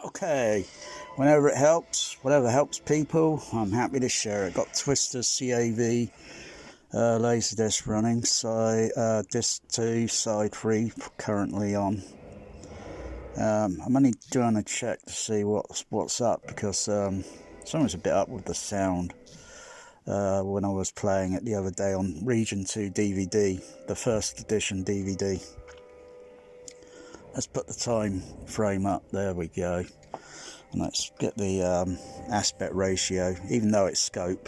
Okay, whenever it helps, whatever helps people, I'm happy to share it. Got Twister CAV Laserdisc running, disc 2, side 3 currently on. I'm only doing a check to see what's up, because something's a bit up with the sound when I was playing it the other day on Region 2 DVD, the first edition DVD. Let's put the time frame up, there we go. And let's get the aspect ratio, even though it's scope,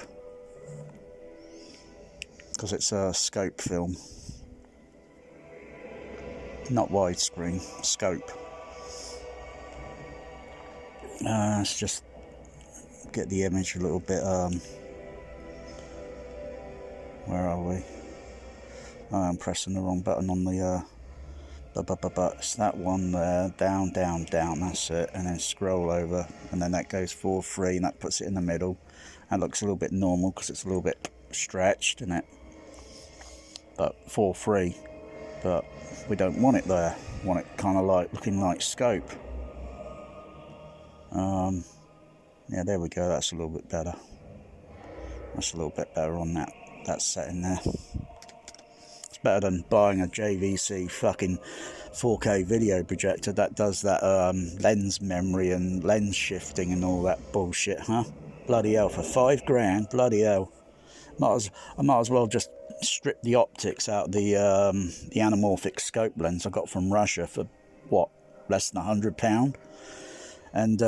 because it's a scope film, not widescreen, scope. Let's just get the image a little bit, where are we? Oh, I'm pressing the wrong button on the, it's that one there, down, that's it, and then scroll over, and then that goes 4:3, and that puts it in the middle. That looks a little bit normal, because it's a little bit stretched, isn't it? But 4:3, but we don't want it there, we want it kind of like, looking like scope. Yeah, there we go, that's a little bit better. That's a little bit better on that setting there. It's better than buying a JVC fucking 4K video projector that does that lens memory and lens shifting and all that bullshit, huh? Bloody hell, for £5 grand, bloody hell. I might as well just strip the optics out of the anamorphic scope lens I got from Russia for, what, less than £100, and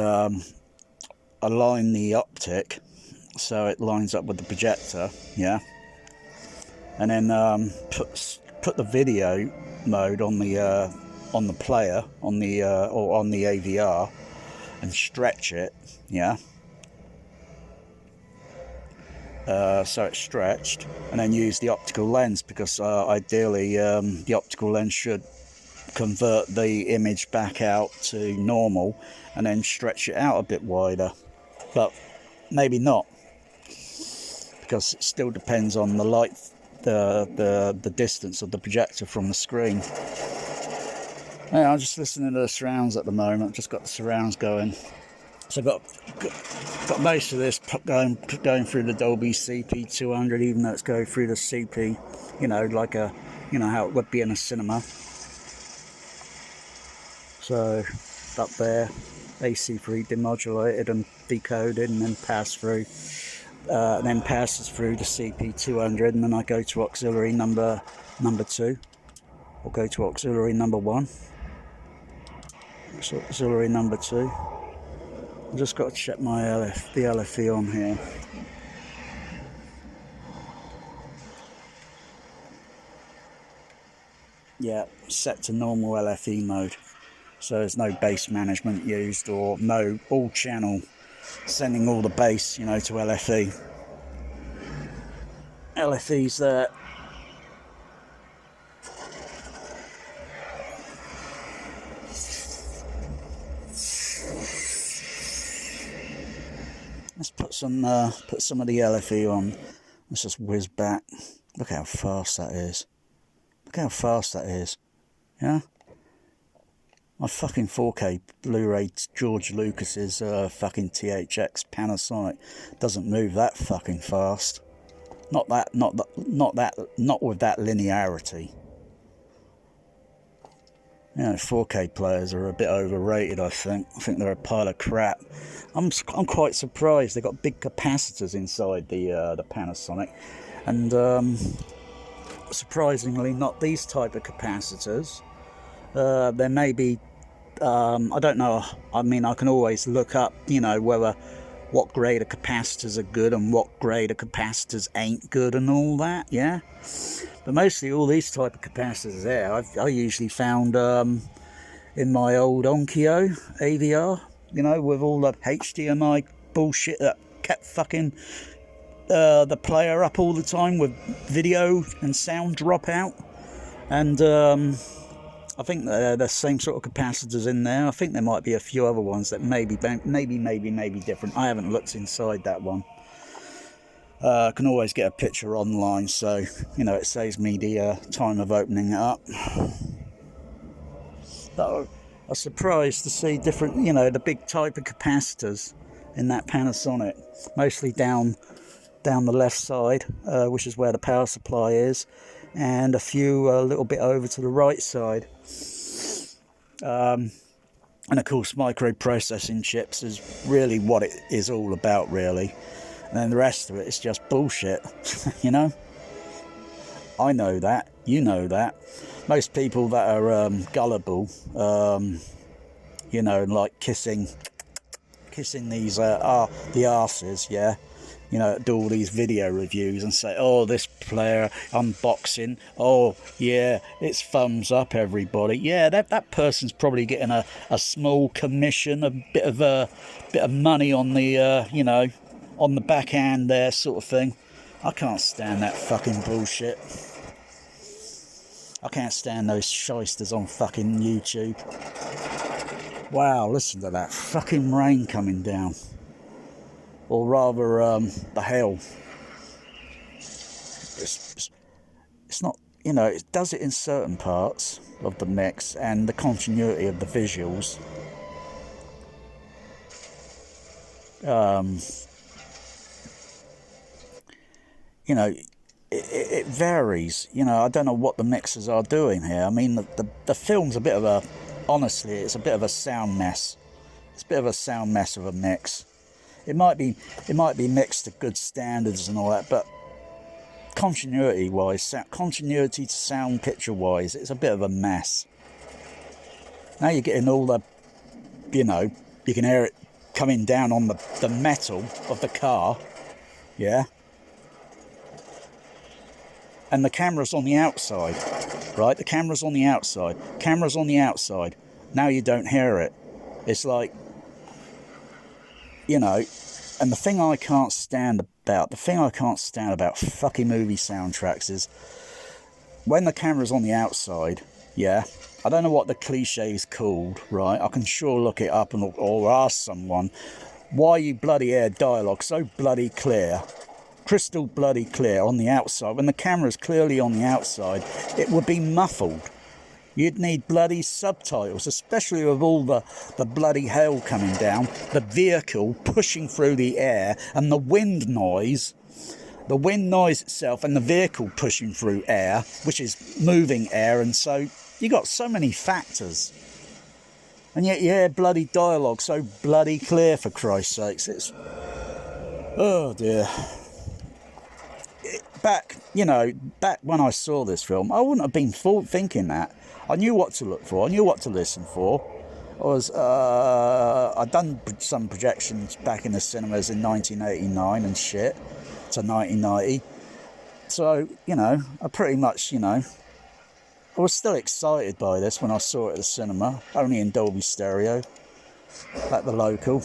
align the optic so it lines up with the projector, yeah, and then put the video mode on the player, on the or on the AVR, and stretch it, yeah, so it's stretched, and then use the optical lens, because ideally the optical lens should convert the image back out to normal and then stretch it out a bit wider, but maybe not, because it still depends on the light, the distance of the projector from the screen. Yeah, I'm just listening to the surrounds at the moment. Just got the surrounds going, so got most of this going through the Dolby CP200, even though it's going through the CP, like how it would be in a cinema. So up there, AC-3 demodulated and decoded, and then passes through the CP200, and then I go to auxiliary number 2, or go to auxiliary number 1. So auxiliary number 2. I've just got to check my the LFE on here. Yeah, set to normal LFE mode. So there's no bass management used, or no all channel sending all the bass, to LFE. LFE's there. Let's put some of the LFE on. Let's just whiz back. Look how fast that is. Look how fast that is. Yeah? My fucking 4K Blu-ray George Lucas's fucking THX Panasonic doesn't move that fucking fast. Not with that linearity. 4K players are a bit overrated, I think. I think they're a pile of crap. I'm quite surprised. They've got big capacitors inside the Panasonic, and surprisingly not these type of capacitors. There may be, I don't know, I mean, I can always look up, what grade of capacitors are good and what grade of capacitors ain't good and all that, yeah? But mostly all these type of capacitors there, I usually found in my old Onkyo AVR, with all the HDMI bullshit that kept fucking the player up all the time with video and sound drop out. And I think they're the same sort of capacitors in there. I think there might be a few other ones that maybe different. I haven't looked inside that one. I can always get a picture online, so it saves me the time of opening it up. But I was surprised to see different, you know, the big type of capacitors in that Panasonic, mostly down the left side, which is where the power supply is, and a few a little bit over to the right side. And of course, microprocessing chips is really what it is all about, really. And then the rest of it is just bullshit, you know? I know that, you know that. Most people that are gullible, you know, like kissing these the arses, yeah, you know, do all these video reviews and say, oh, this player unboxing, oh yeah, it's thumbs up, everybody. Yeah, that person's probably getting a small commission, a bit of money on the you know, on the backhand there, sort of thing. I can't stand that fucking bullshit. I can't stand those shysters on fucking YouTube. Wow, listen to that fucking rain coming down. Or rather, the hail. It's not, you know, it does it in certain parts of the mix and the continuity of the visuals. You know, it varies. You know, I don't know what the mixers are doing here. I mean, the film's a bit of a, honestly, it's a bit of a sound mess. It's a bit of a sound mess of a mix. It might be mixed to good standards and all that, but continuity-wise, continuity to sound picture-wise, it's a bit of a mess. Now you're getting all the, you know, you can hear it coming down on the metal of the car, yeah? And the camera's on the outside, right? The camera's on the outside. Camera's on the outside. Now you don't hear it. It's like, you know, and the thing I can't stand about fucking movie soundtracks is when the camera's on the outside, yeah, I don't know what the cliche is called, right? I can sure look it up or ask someone, why you bloody air dialogue so bloody clear, crystal bloody clear on the outside, when the camera's clearly on the outside, it would be muffled. You'd need bloody subtitles, especially with all the bloody hail coming down, the vehicle pushing through the air, and the wind noise itself, and the vehicle pushing through air, which is moving air, and so you got so many factors. And yet you hear bloody dialogue so bloody clear, for Christ's sakes. It's, oh dear. Back when I saw this film, I wouldn't have been thinking that. I knew what to look for. I knew what to listen for. I'd done some projections back in the cinemas in 1989 and shit to 1990. So, you know, I pretty much, you know, I was still excited by this when I saw it at the cinema, only in Dolby Stereo, at the local.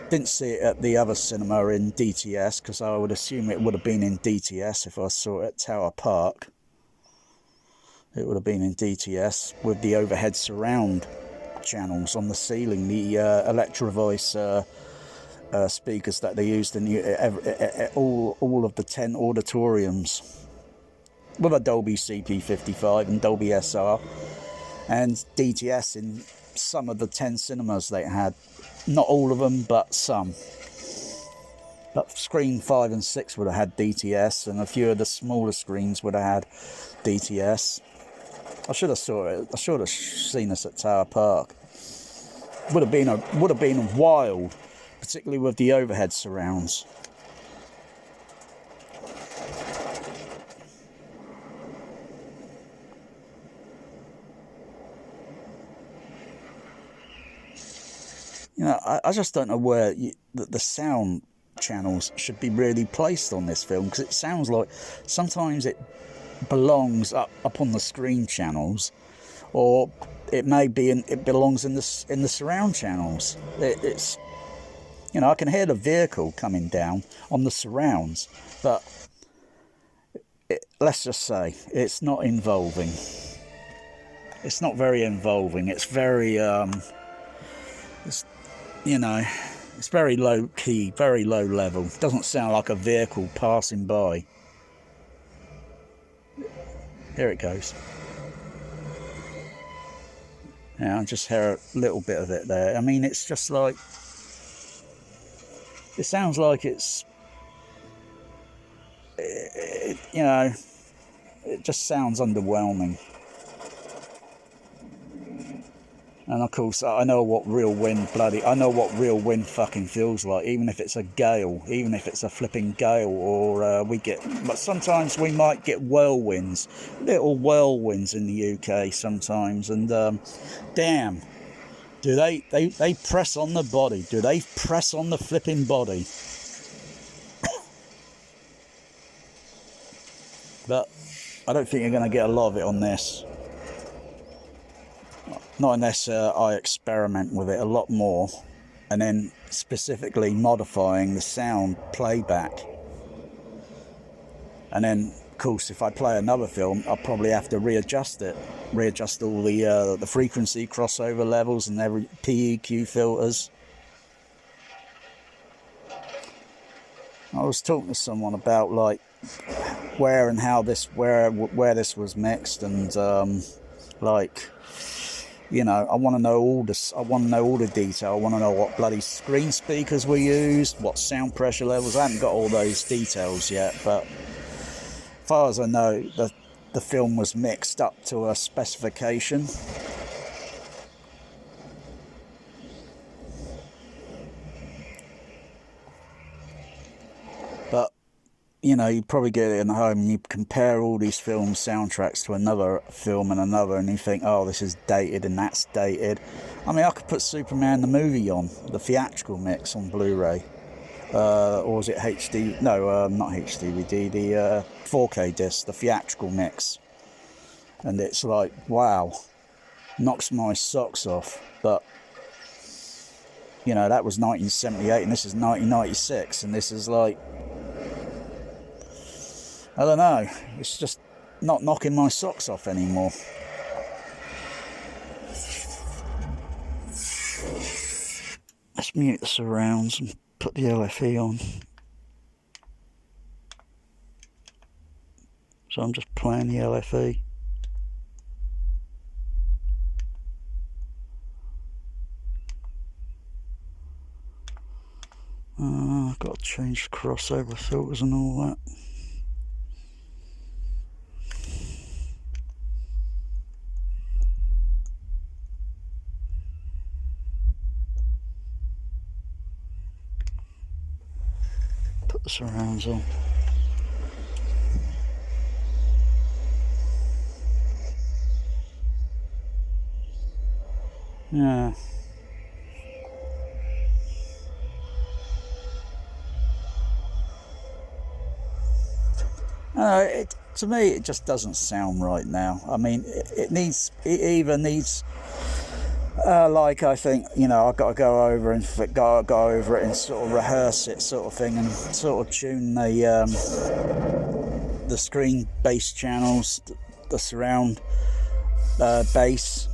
Didn't see it at the other cinema in DTS, because I would assume it would have been in DTS if I saw it at Tower Park. It would have been in DTS with the overhead surround channels on the ceiling, the Electrovoice speakers that they used in all of the 10 auditoriums, with a Dolby CP55 and Dolby SR, and DTS in some of the 10 cinemas they had. Not all of them, but some. But screen 5 and 6 would have had DTS, and a few of the smaller screens would have had DTS. I should have seen this at Tower Park. Would have been wild, particularly with the overhead surrounds. You know, I just don't know where the sound channels should be really placed on this film, because it sounds like sometimes it belongs up on the screen channels, or it belongs in the surround channels. It's, you know, I can hear the vehicle coming down on the surrounds, but let's just say it's not involving. It's not very involving. It's very you know, it's very low key, very low level. It doesn't sound like a vehicle passing by. Here it goes. Yeah, I just hear a little bit of it there. I mean, it's just like, it sounds like it's, you know, it just sounds underwhelming. And of course, I know what real wind fucking feels like, even if it's a gale, even if it's a flipping gale, or but sometimes we might get whirlwinds, little whirlwinds in the UK sometimes, and damn, do they press on the body? Do they press on the flipping body? But I don't think you're going to get a lot of it on this. Not unless I experiment with it a lot more, and then specifically modifying the sound playback. And then, of course, if I play another film, I'll probably have to readjust it, readjust all the frequency crossover levels and every PEQ filters. I was talking to someone about like where and how this, where this was mixed, and like, you know, I want to know all this. I want to know all the detail. I want to know what bloody screen speakers we used, what sound pressure levels. I haven't got all those details yet, but as far as I know, the film was mixed up to a specification. But you know, you probably get it in the home and you compare all these film soundtracks to another film and another, and you think, oh, this is dated and that's dated. I mean, I could put Superman the movie on, the theatrical mix on Blu-ray. Or was it HD? No, not HDVD, the 4K disc, the theatrical mix. And it's like, wow, knocks my socks off. But, you know, that was 1978 and this is 1996, and this is like, I don't know, it's just not knocking my socks off anymore. Let's mute the surrounds and put the LFE on. So I'm just playing the LFE. I've got to change the crossover filters and all that. Put the surrounds on. Yeah. To me, it just doesn't sound right now. I mean, it either needs, like, I think, you know, I've got to go over it and sort of rehearse it, sort of thing, and sort of tune the screen bass channels, the surround bass,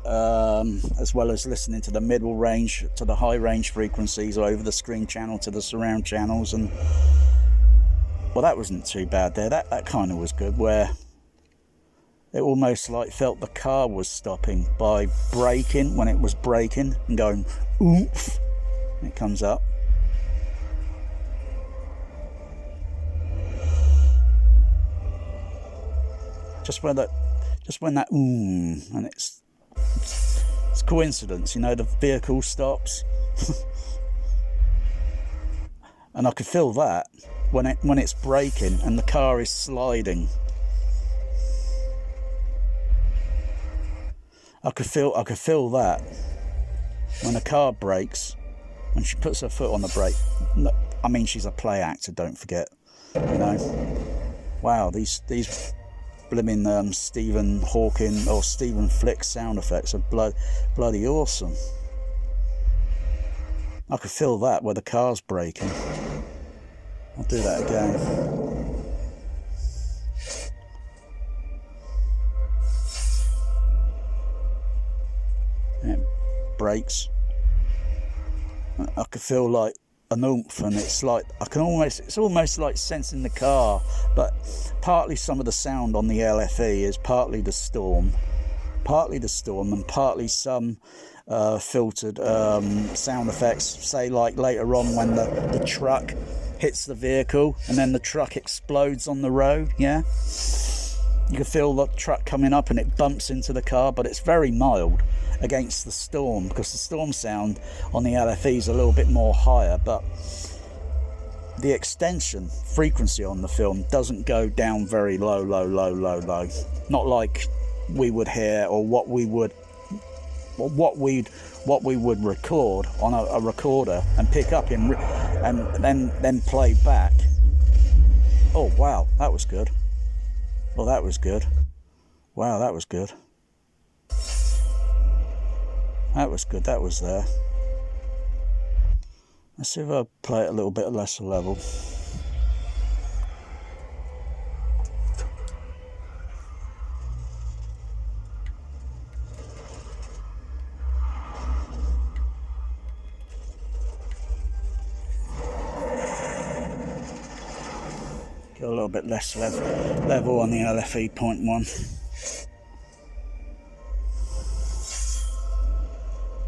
as well as listening to the middle range, to the high range frequencies over the screen channel to the surround channels. And well, that wasn't too bad there. That kind of was good, where it almost like felt the car was stopping by braking, when it was braking, and going oomph, and it comes up. Just when that and it's coincidence, you know, the vehicle stops. And I could feel that when it's braking and the car is sliding. I could feel that when the car brakes, when she puts her foot on the brake. I mean, she's a play actor, don't forget, you know. Wow, these blimmin' Stephen Hawking or Stephen Flick sound effects are bloody awesome. I could feel that where the car's braking. I'll do that again. It brakes. I could feel like an oomph, and it's like it's almost like sensing the car. But partly some of the sound on the LFE is partly the storm, partly the storm and partly some filtered sound effects, say like later on when the truck hits the vehicle and then the truck explodes on the road. Yeah, you can feel the truck coming up and it bumps into the car, but it's very mild against the storm, because the storm sound on the LFE is a little bit more higher, but the extension frequency on the film doesn't go down very low, not like we would hear, or what we would record on a recorder and pick up and then play back. Oh wow, that was good. Well, that was good. Wow, that was good. That was good. That was there. Let's see if I play it a little bit lesser level. Get a little bit less level on the LFE 0.1.